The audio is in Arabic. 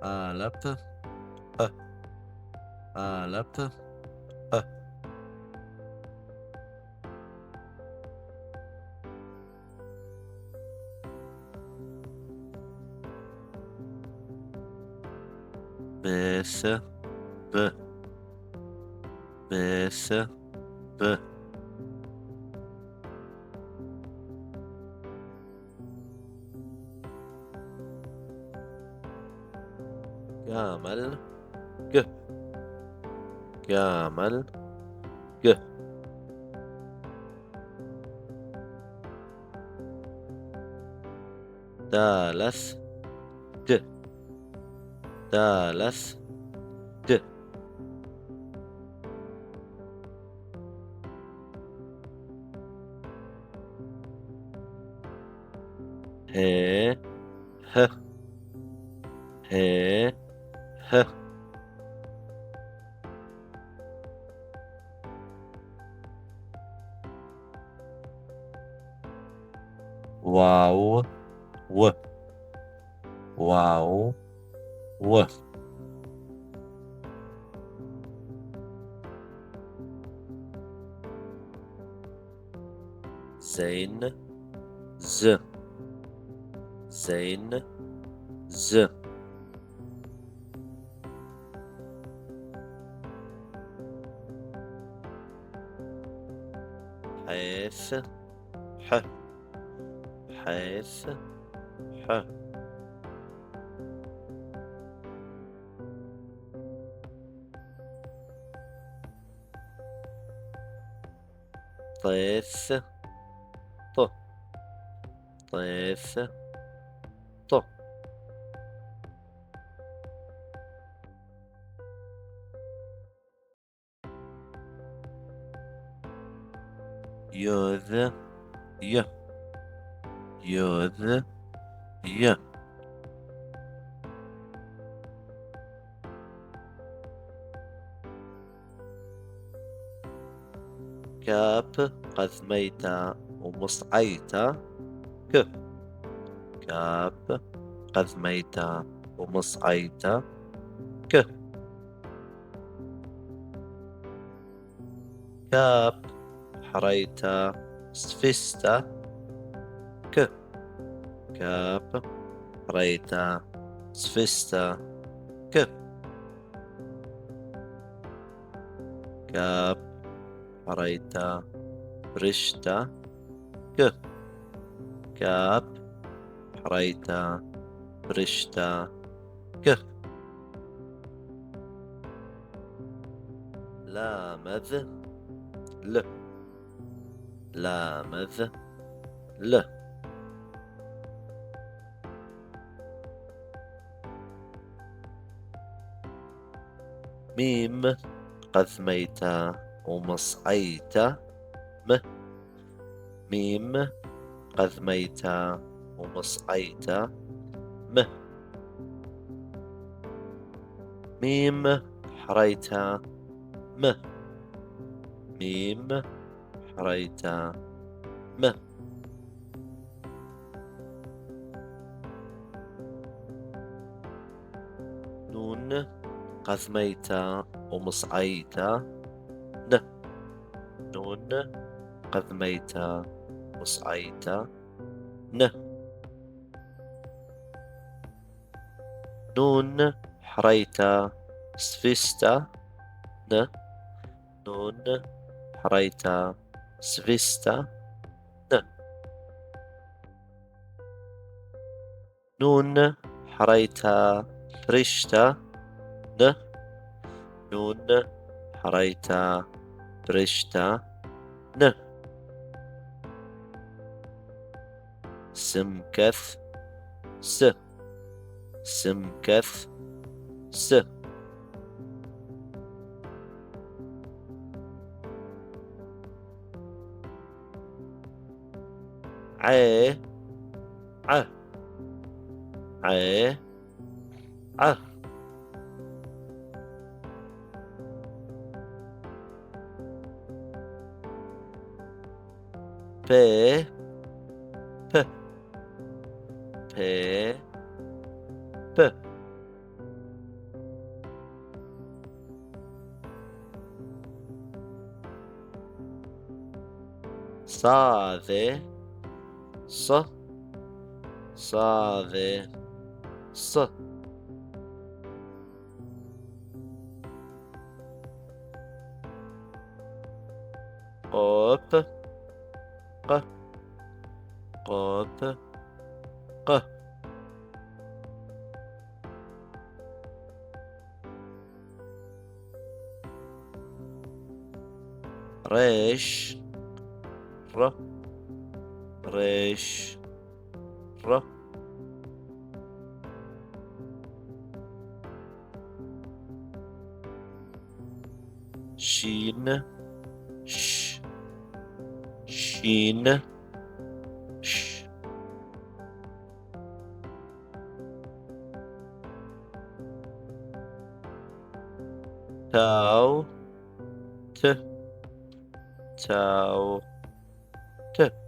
قلبت. أ. قلبت. أ. بس. ب. بس. ب. كامل. ج. كامل. ج. دالس. د. دالس. د. ه. ه. ه. ه. واو. و. واو. و. زين. ز. زين. ز. حيث. ح. حيث. ح. طيث. ط. طيث. ط. يذ. ي. يذ. ي. كاب. قذميت ومصعيت. ك. كاب. قذميت ومصعيت. ك. كاب. حريت سفست. ك. كاب. حريت سفست. ك. كاب. حريت برشت. ك. كاب. حريت برشت. ك. لامذ. ل. لامذ. ل. ميم. قذميت ومصعيت. م. ميم. قذميت ومصعيت. م. ميم. حريت. م. ميم. حريت. م. نون. قذميت ومصعيت. ن. نون. قذميت ومصعيت. ن. نون. حريت سفست. ن. نون. حريت سفست. ن. نون. حريت برشت. ن. نون. حريت برشت. ن. سمكث. س. سمكث. س. ع. ع. ع. ع. ب. ب. ب. ب. sade, sa, sade, sa, qop, q, qop, q, resh, r, resh, r, shin, sh, shin, sh, tau, t, tau, t.